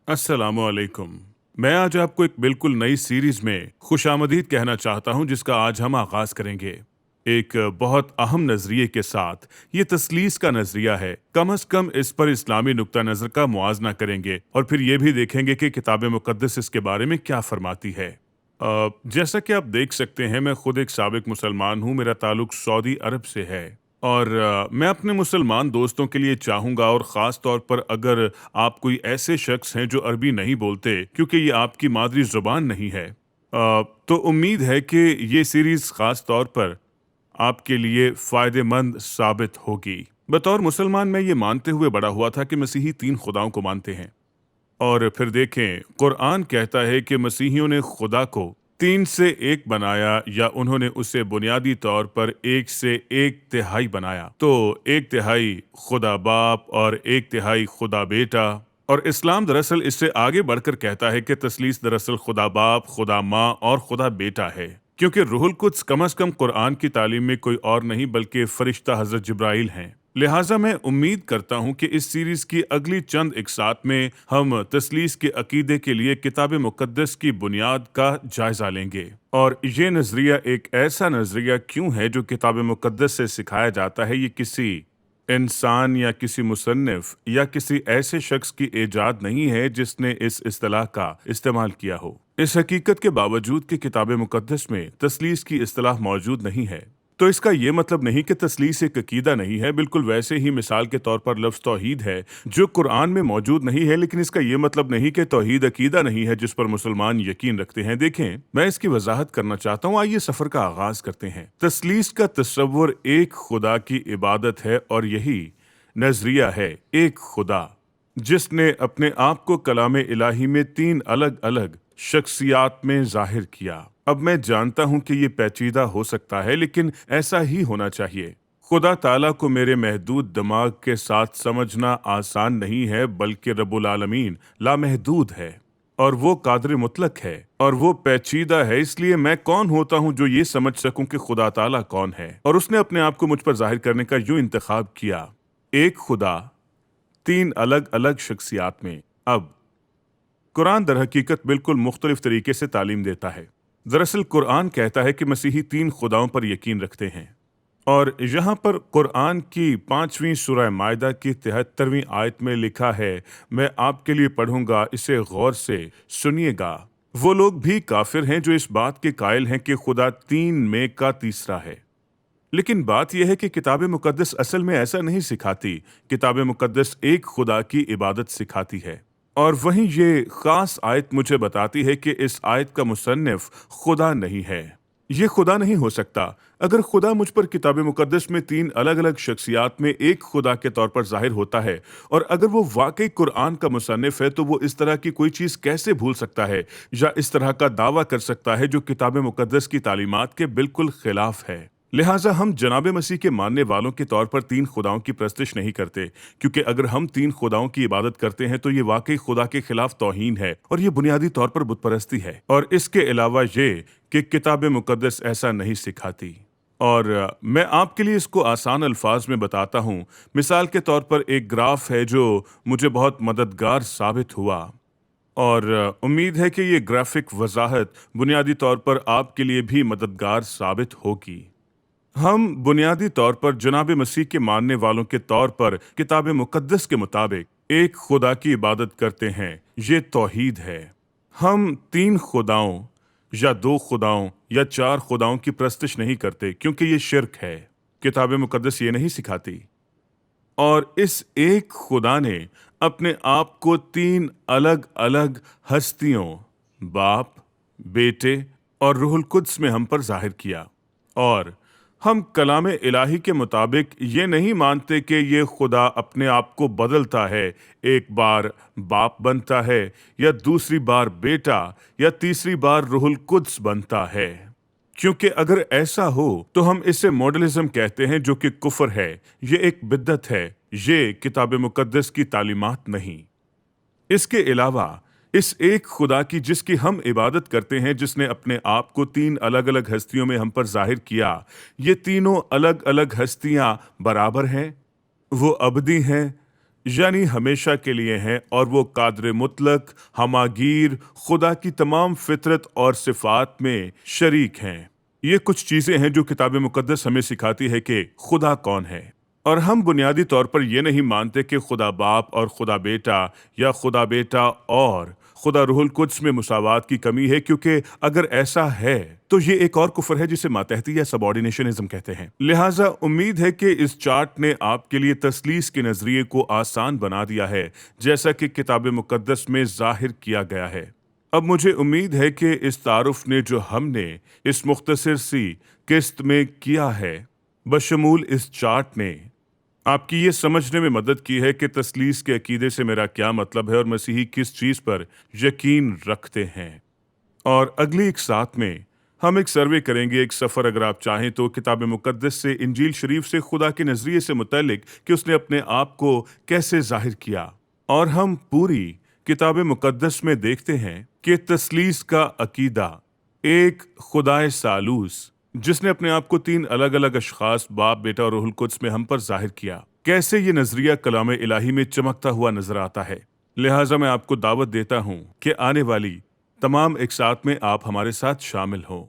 अस्सलामुअलैकुम। मैं आज आपको एक बिल्कुल नई सीरीज में खुशामदीद कहना चाहता हूं जिसका आज हम आगाज करेंगे। एक बहुत अहम नजरिए के साथ। ये तस्लीस का नजरिया है। कम से कम इस पर इस्लामी नुक्ता नजर का मुआजना करेंगे और फिर ये भी देखेंगे कि किताब मुकद्दस इसके बारे में क्या फरमाती है। जैसा कि आप देख सकते हैं, मैं खुद एक साबिक मुसलमान हूँ। मेरा ताल्लुक सऊदी अरब से है और मैं अपने मुसलमान दोस्तों के लिए चाहूँगा, और ख़ास तौर पर अगर आप कोई ऐसे शख्स हैं जो अरबी नहीं बोलते, क्योंकि ये आपकी मादरी ज़ुबान नहीं है, तो उम्मीद है कि ये सीरीज़ ख़ास तौर पर आपके लिए फ़ायदेमंद साबित होगी। बतौर मुसलमान मैं ये मानते हुए बड़ा हुआ था कि मसीही 3 खुदाओं को मानते हैं, और फिर देखें, कुरान कहता है कि मसीहियों ने खुदा को 3 से 1 बनाया, या उन्होंने उसे बुनियादी तौर पर 1 से 1 तिहाई बनाया। तो 1 तिहाई खुदा बाप और 1 तिहाई खुदा बेटा। और इस्लाम दरअसल इससे आगे बढ़कर कहता है कि तस्लीस दरअसल खुदा बाप, खुदा माँ और खुदा बेटा है, क्योंकि रूहुल कुद्स कम से कम कुरान की तालीम में कोई और नहीं बल्कि फरिश्ता हजरत जिब्राइल हैं। लिहाजा मैं उम्मीद करता हूं कि इस सीरीज की अगली चंद इकसात में हम तस्लीस के अकीदे के लिए किताब मुकद्दस की बुनियाद का जायजा लेंगे, और ये नजरिया एक ऐसा नजरिया क्यों है जो किताब मुकद्दस से सिखाया जाता है। ये किसी इंसान या किसी मुसन्निफ या किसी ऐसे शख्स की इजाद नहीं है जिसने इस इस्तिलाह का इस्तेमाल किया हो। इस हकीकत के बावजूद कि किताब मुकद्दस में तस्लीस की इस्तिलाह मौजूद नहीं है, तो इसका ये मतलब नहीं कि तस्लीस एक अकीदा नहीं है। बिल्कुल वैसे ही मिसाल के तौर पर लफ्ज़ तौहीद है जो कुरान में मौजूद नहीं है, लेकिन इसका ये मतलब नहीं कि तौहीद अकीदा नहीं है जिस पर मुसलमान यकीन रखते हैं। देखें, मैं इसकी वजाहत करना चाहता हूँ। आइए सफ़र का आगाज करते हैं। तस्लीस का तस्वुर एक खुदा की इबादत है, और यही नजरिया है एक खुदा जिसने अपने आप को कलाम इलाही में 3 अलग अलग शख्सियात में जाहिर किया। अब मैं जानता हूं कि ये पेचीदा हो सकता है, लेकिन ऐसा ही होना चाहिए। खुदा ताला को मेरे महदूद दिमाग के साथ समझना आसान नहीं है, बल्कि रब्बुल आलमीन लामहदूद है, और वो कादिर मुतलक है, और वो पेचीदा है। इसलिए मैं कौन होता हूं जो ये समझ सकूं कि खुदा ताला कौन है, और उसने अपने आप को मुझ पर जाहिर करने का यूं इंतखाब किया। एक खुदा 3 अलग अलग शख्सियात में। अब कुरान दर हकीकत बिल्कुल मुख्तलिफ तरीके से तालीम देता है। दरअसल कुरान कहता है कि मसीही 3 खुदाओं पर यकीन रखते हैं, और यहाँ पर कुरान की 5वीं सूरह मायदा की 73वीं आयत में लिखा है, मैं आपके लिए पढ़ूंगा, इसे गौर से सुनिएगा। वो लोग भी काफिर हैं जो इस बात के कायल हैं कि खुदा 3 में का तीसरा है। लेकिन बात यह है कि किताब मुकद्दस असल में ऐसा नहीं सिखाती। किताब मुकद्दस एक खुदा की इबादत सिखाती है, और वहीं ये खास आयत मुझे बताती है कि इस आयत का मुसन्निफ खुदा नहीं है। ये खुदा नहीं हो सकता। अगर खुदा मुझ पर किताब मुकद्दस में 3 अलग अलग शख्सियात में एक खुदा के तौर पर जाहिर होता है, और अगर वो वाकई कुरान का मुसन्निफ है, तो वो इस तरह की कोई चीज़ कैसे भूल सकता है या इस तरह का दावा कर सकता है जो किताब मुकद्दस की तालीमात के बिल्कुल खिलाफ है। लिहाजा हम जनाब मसीह के मानने वालों के तौर पर 3 खुदाओं की प्रस्तिश नहीं करते, क्योंकि अगर हम 3 खुदाओं की इबादत करते हैं तो ये वाकई खुदा के खिलाफ तौहीन है, और ये बुनियादी तौर पर बुत परस्ती है। और इसके अलावा ये कि किताब मुकद्दस ऐसा नहीं सिखाती। और मैं आपके लिए इसको आसान अल्फाज में बताता हूँ। मिसाल के तौर पर एक ग्राफ है जो मुझे बहुत मददगार साबित हुआ, और उम्मीद है कि ये ग्राफिक वजाहत बुनियादी तौर पर आपके लिए भी मददगार साबित होगी। हम बुनियादी तौर पर जनाब मसीह के मानने वालों के तौर पर किताब मुकद्दस के मुताबिक एक खुदा की इबादत करते हैं। ये तौहीद है। हम 3 खुदाओं या 2 खुदाओं या 4 खुदाओं की प्रस्तिश नहीं करते, क्योंकि ये शिर्क है। किताब मुकद्दस ये नहीं सिखाती। और इस एक खुदा ने अपने आप को 3 अलग अलग हस्तियों, बाप, बेटे और रूहुल कुद्स में हम पर जाहिर किया। और हम कलाम इलाही के मुताबिक ये नहीं मानते कि ये खुदा अपने आप को बदलता है, एक बार बाप बनता है, या दूसरी बार बेटा, या तीसरी बार रूहुल कुद्स बनता है। क्योंकि अगर ऐसा हो तो हम इसे मॉडलिज्म कहते हैं, जो कि कुफर है। ये एक बिद्दत है। ये किताब मुकद्दस की तालीमात नहीं। इसके अलावा इस एक खुदा की जिसकी हम इबादत करते हैं, जिसने अपने आप को 3 अलग अलग हस्तियों में हम पर जाहिर किया, ये तीनों अलग अलग हस्तियां बराबर हैं, वो अबदी हैं, یعنی ہمیشہ کے لیے ہیں اور وہ قادر مطلق ہماگیر خدا کی تمام فطرت اور صفات میں شریک ہیں۔ یہ کچھ چیزیں ہیں جو کتاب مقدس ہمیں سکھاتی ہے کہ خدا کون ہے، اور ہم بنیادی طور پر یہ نہیں مانتے کہ خدا باپ اور خدا بیٹا یا خدا بیٹا اور خدا روح القدس میں مساوات کی کمی ہے، کیونکہ اگر ایسا ہے تو یہ ایک اور کفر ہے جسے ماتحتی یا سبارڈینیشنزم کہتے ہیں۔ لہٰذا امید ہے کہ اس چارٹ نے آپ کے لیے تثلیث کے نظریے کو آسان بنا دیا ہے، جیسا کہ کتاب مقدس میں ظاہر کیا گیا ہے۔ اب مجھے امید ہے کہ اس تعارف نے جو ہم نے اس مختصر سی قسط میں کیا ہے بشمول اس چارٹ نے آپ کی یہ سمجھنے میں مدد کی ہے کہ تثلیث کے عقیدے سے میرا کیا مطلب ہے اور مسیحی کس چیز پر یقین رکھتے ہیں۔ اور اگلی ایک ساتھ میں ہم ایک سروے کریں گے، ایک سفر اگر آپ چاہیں تو کتاب مقدس سے، انجیل شریف سے، خدا کے نظریے سے متعلق کہ اس نے اپنے آپ کو کیسے ظاہر کیا، اور ہم پوری کتاب مقدس میں دیکھتے ہیں کہ تثلیث کا عقیدہ ایک خدائے ثالوث جس نے اپنے آپ کو 3 الگ الگ اشخاص باپ، بیٹا اور روح القدس میں ہم پر ظاہر کیا، کیسے یہ نظریہ کلام الہی میں چمکتا ہوا نظر آتا ہے۔ لہٰذا میں آپ کو دعوت دیتا ہوں کہ آنے والی تمام اقساط میں آپ ہمارے ساتھ شامل ہوں۔